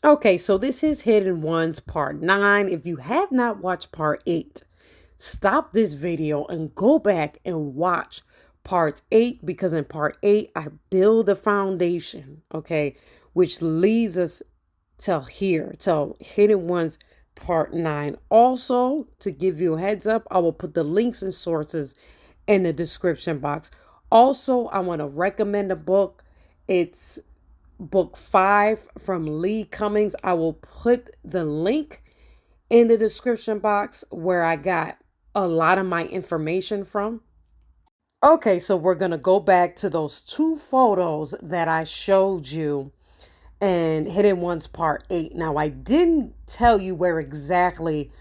Okay, so this is Hidden Ones Part 9. If you have not watched Part 8, stop this video and go back and watch Part 8 because in Part 8, I build a foundation, okay, which leads us till Hidden Ones Part 9. Also, to give you a heads up, I will put the links and sources in the description box. Also, I want to recommend a book. It's book 5 from Lee Cummings. I will put the link in the description box where I got a lot of my information from. Okay, so we're going to go back to those two photos that I showed you in Hidden Ones Part 8. Now, I didn't tell you where exactly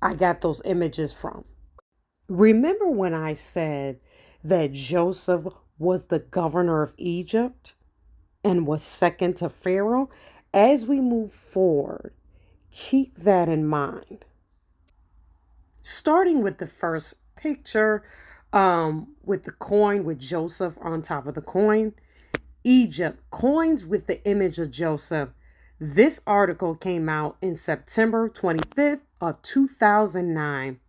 I got those images from. Remember when I said that Joseph was the governor of Egypt and was second to Pharaoh? As we move forward, keep that in mind. Starting with the first picture, with the coin with Joseph on top of the coin. Egypt, coins with the image of Joseph. This article came out in September 25th of 2009.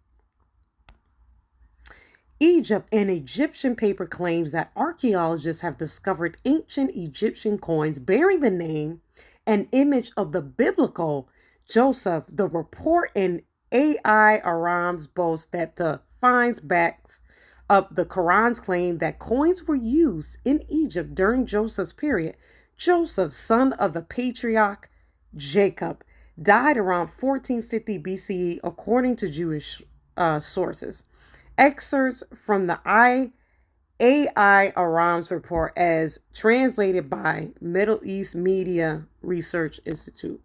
Egypt, an Egyptian paper claims that archaeologists have discovered ancient Egyptian coins bearing the name and image of the biblical Joseph. The report in AI Aram's boast that the finds backs up the Quran's claim that coins were used in Egypt during Joseph's period. Joseph, son of the patriarch Jacob, died around 1450 BCE, according to Jewish sources. Excerpts from the AI Aram's report as translated by Middle East Media Research Institute.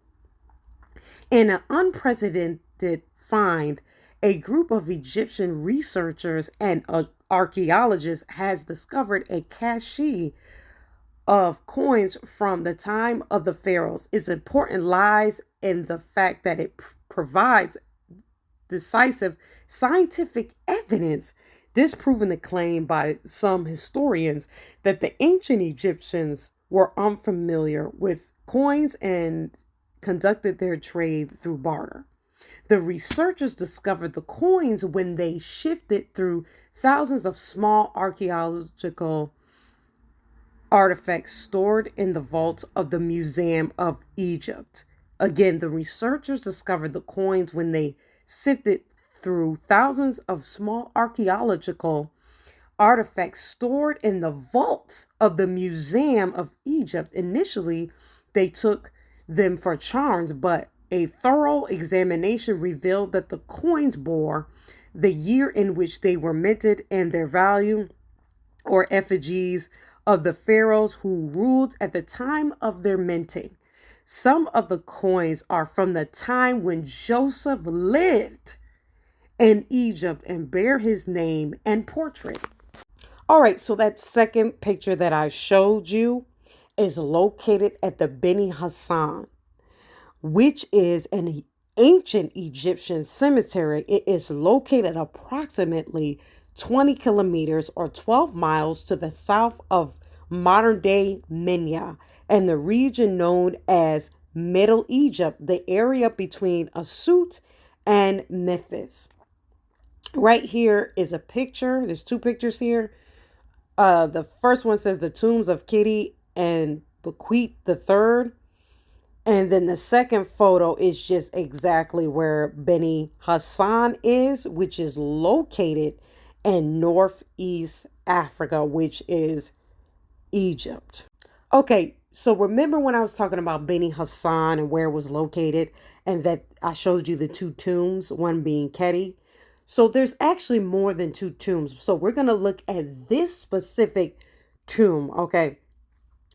In an unprecedented find, a group of Egyptian researchers and archaeologists has discovered a cache of coins from the time of the pharaohs. Its importance lies in the fact that it provides decisive scientific evidence disproving the claim by some historians that the ancient Egyptians were unfamiliar with coins and conducted their trade through barter. The researchers discovered the coins when they shifted through thousands of small archaeological artifacts stored in the vaults of the Museum of Egypt. Again, the researchers discovered the coins when they sifted through thousands of small archaeological artifacts stored in the vaults of the Museum of Egypt. Initially, they took them for charms, but a thorough examination revealed that the coins bore the year in which they were minted and their value or effigies of the pharaohs who ruled at the time of their minting. Some of the coins are from the time when Joseph lived in Egypt and bear his name and portrait. All right, so that second picture that I showed you is located at the Beni Hasan, which is an ancient Egyptian cemetery. It is located approximately 20 kilometers or 12 miles to the south of modern-day Minya and the region known as Middle Egypt, the area between Asut and Memphis. Right here is a picture. There's two pictures here. The first one says the tombs of Kitty and Bequeath the third. And then the second photo is just exactly where Beni Hasan is, which is located in Northeast Africa, which is Egypt. Okay, so remember when I was talking about Beni Hasan and where it was located, and that I showed you the two tombs, one being Keti. So there's actually more than two tombs. So we're going to look at this specific tomb, okay?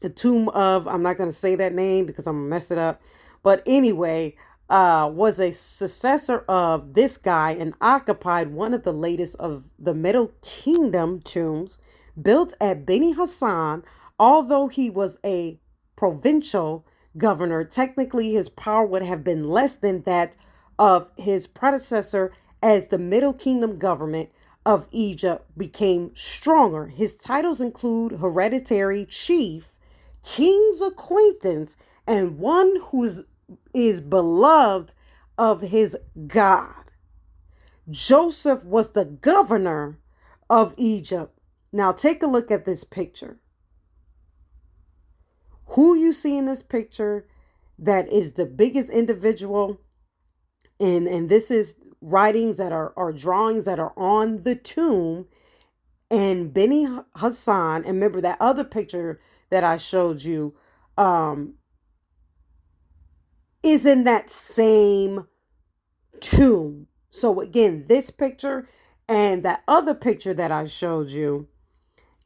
The tomb of, I'm not going to say that name because I'm going to mess it up. But anyway, was a successor of this guy and occupied one of the latest of the Middle Kingdom tombs built at Beni Hasan. Although he was a provincial governor, technically his power would have been less than that of his predecessor as the Middle Kingdom government of Egypt became stronger. His titles include hereditary chief, king's acquaintance, and one who's is beloved of his God. Joseph was the governor of Egypt. Now take a look at this picture. Who you see in this picture that is the biggest individual, and this is writings that are drawings that are on the tomb, and Beni Hasan, and remember that other picture that I showed you is in that same tomb. So again, this picture and that other picture that I showed you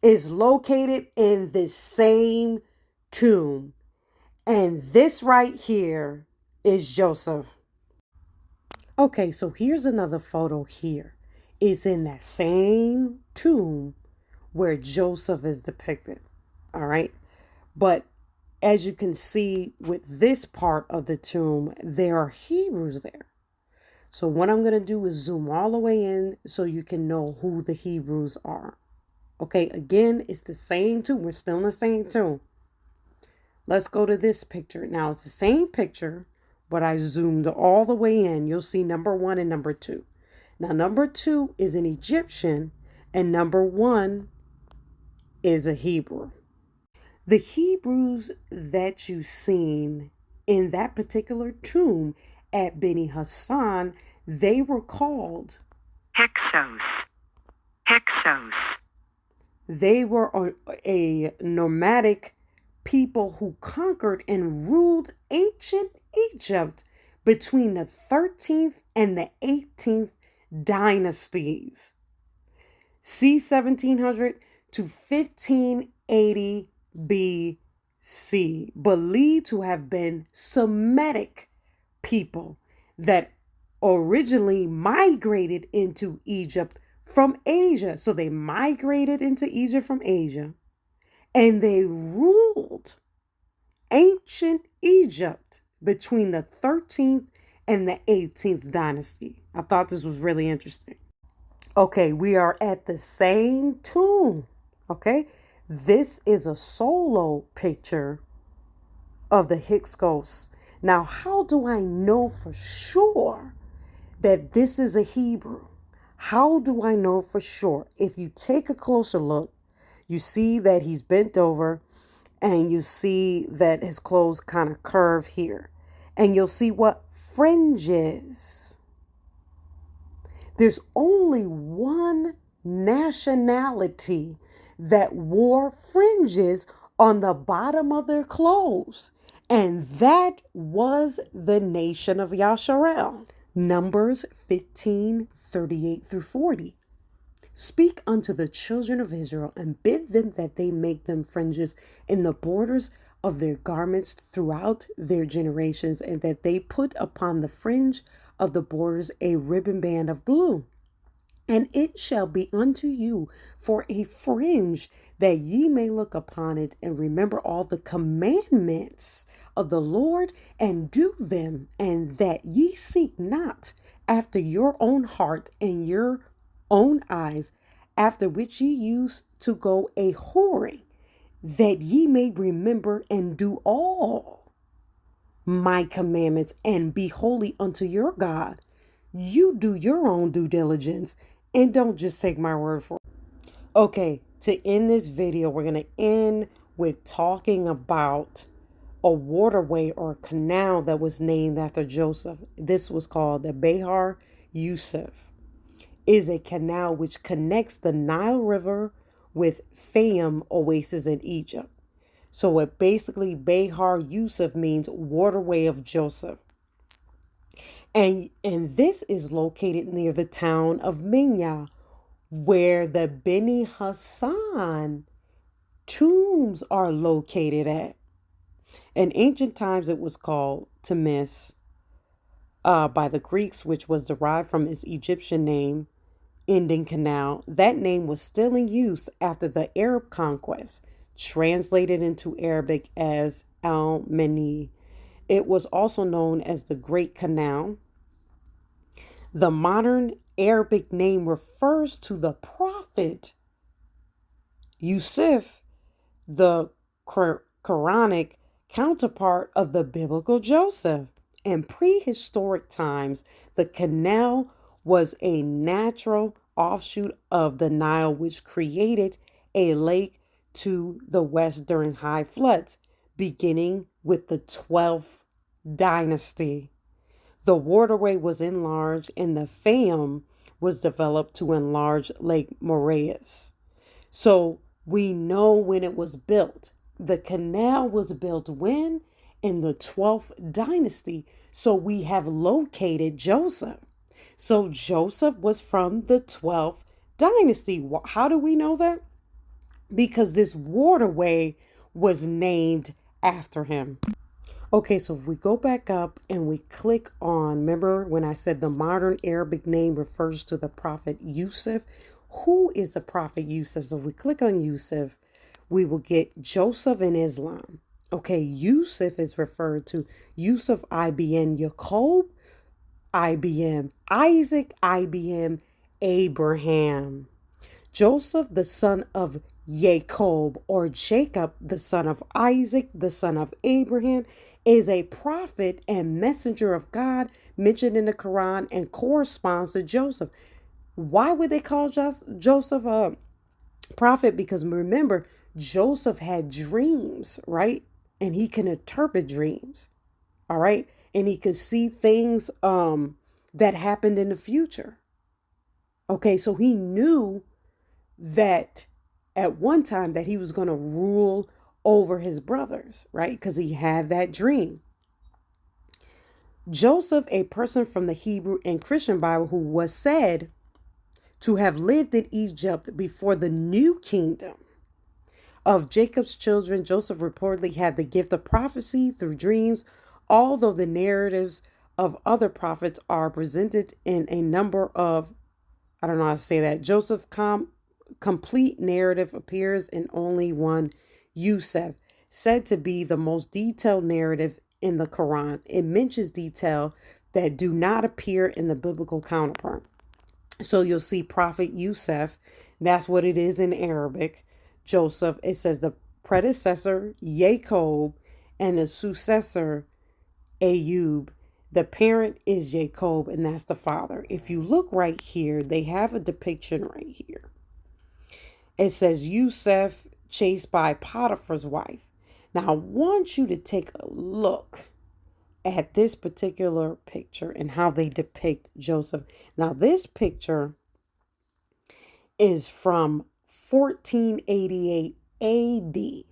is located in this same tomb. And this right here is Joseph. Okay, so here's another photo here. It's in that same tomb where Joseph is depicted. All right. But as you can see with this part of the tomb, there are Hebrews there. So what I'm going to do is zoom all the way in so you can know who the Hebrews are. Okay, again, it's the same tomb. We're still in the same tomb. Let's go to this picture. Now, it's the same picture, but I zoomed all the way in. You'll see number 1 and number 2. Now, number 2 is an Egyptian, and number 1 is a Hebrew. The Hebrews that you've seen in that particular tomb at Beni Hasan, they were called Hyksos. Hyksos. They were a nomadic people who conquered and ruled ancient Egypt between the 13th and the 18th dynasties. C 1700 to 1580 BC, believed to have been Semitic people that originally migrated into Egypt from Asia. So they migrated into Egypt from Asia, and they ruled ancient Egypt between the 13th and the 18th dynasty. I thought this was really interesting. Okay, we are at the same tomb. Okay, this is a solo picture of the Hyksos. Now, how do I know for sure that this is a Hebrew? How do I know for sure? If you take a closer look, you see that he's bent over, and you see that his clothes kind of curve here. And you'll see what fringes. There's only one nationality that wore fringes on the bottom of their clothes, and that was the nation of Yasharel. Numbers 15:38 through 40. Speak unto the children of Israel, and bid them that they make them fringes in the borders of their garments throughout their generations, and that they put upon the fringe of the borders a ribbon band of blue. And it shall be unto you for a fringe, that ye may look upon it and remember all the commandments of the Lord and do them, and that ye seek not after your own heart and your own eyes, after which ye used to go a whoring, that ye may remember and do all my commandments and be holy unto your God. You do your own due diligence and don't just take my word for it. Okay, to end this video, we're going to end with talking about a waterway or a canal that was named after Joseph. This was called the Beni Hasan. Is a canal which connects the Nile River with Fayum oasis in Egypt. So it basically, Beni Hasan means Waterway of Joesph. And this is located near the town of Minya, where the Beni Hasan tombs are located at. In ancient times, it was called Tamis by the Greeks, which was derived from its Egyptian name, ending canal. That name was still in use after the Arab conquest, translated into Arabic as Al-Mani. It was also known as the Great Canal. The modern Arabic name refers to the prophet Yusuf, the Quranic counterpart of the biblical Joseph. In prehistoric times, the canal was a natural offshoot of the Nile, which created a lake to the west during high floods, beginning with the 12th dynasty. The waterway was enlarged and the Fayum was developed to enlarge Lake Moraeus. So we know when it was built. The canal was built when? In the 12th dynasty. So we have located Joseph. So Joseph was from the 12th dynasty. How do we know that? Because this waterway was named after him. Okay, so if we go back up and we click on, remember when I said the modern Arabic name refers to the prophet Yusuf? Who is the prophet Yusuf? So if we click on Yusuf, we will get Joseph in Islam. Okay, Yusuf is referred to Yusuf IBN Jacob, IBM Isaac, IBM Abraham. Joseph, the son of Jacob, or Jacob, the son of Isaac, the son of Abraham, is a prophet and messenger of God mentioned in the Quran and corresponds to Joseph. Why would they call Joseph a prophet? Because remember, Joseph had dreams, right? And he can interpret dreams, all right? And he could see things that happened in the future. Okay, so he knew that at one time that he was going to rule over his brothers, right? Because he had that dream. Joseph, a person from the Hebrew and Christian Bible who was said to have lived in Egypt before the new kingdom of Jacob's children, Joseph reportedly had the gift of prophecy through dreams, although the narratives of other prophets are presented in a number of, I don't know how to say that, Joseph's complete narrative appears in only one, Yusuf, said to be the most detailed narrative in the Quran. It mentions detail that do not appear in the biblical counterpart. So you'll see Prophet Yusuf, that's what it is in Arabic. Joseph, it says the predecessor, Jacob, and the successor, Ayub. The parent is Jacob, and that's the father. If you look right here, they have a depiction right here. It says Yusuf chased by Potiphar's wife. Now, I want you to take a look at this particular picture and how they depict Joseph. Now, this picture is from 1488 AD.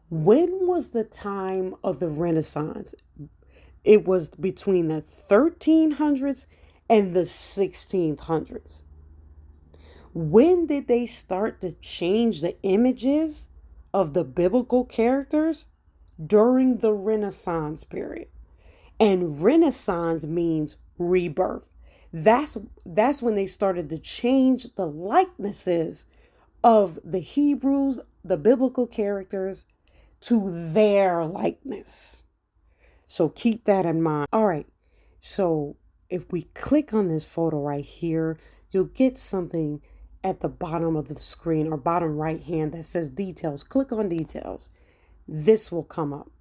When was the time of the Renaissance? It was between the 1300s and the 1600s. When did they start to change the images of the biblical characters? During the Renaissance period. And Renaissance means rebirth. That's when they started to change the likenesses of the Hebrews, the biblical characters, to their likeness. So keep that in mind. All right. So if we click on this photo right here, you'll get something at the bottom of the screen or bottom right hand that says details. Click on details. This will come up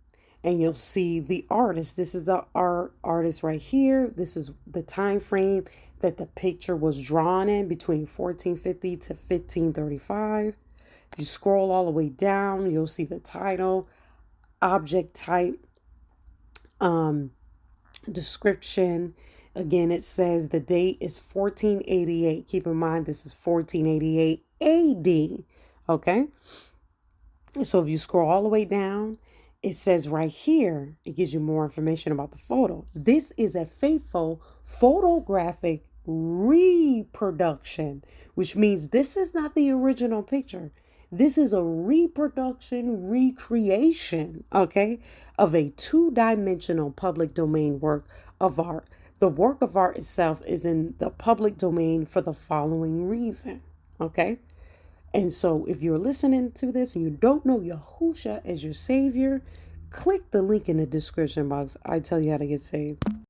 and you'll see the artist. This is the artist right here. This is the time frame that the picture was drawn in, between 1450 to 1535. If you scroll all the way down, you'll see the title, object type, description. Again, it says the date is 1488. Keep in mind, this is 1488 AD. Okay. So if you scroll all the way down, it says right here, it gives you more information about the photo. This is a faithful photographic reproduction, which means this is not the original picture. This is a reproduction, recreation, okay, of a two-dimensional public domain work of art. The work of art itself is in the public domain for the following reason, okay? And so if you're listening to this and you don't know Yahusha as your savior, click the link in the description box. I tell you how to get saved.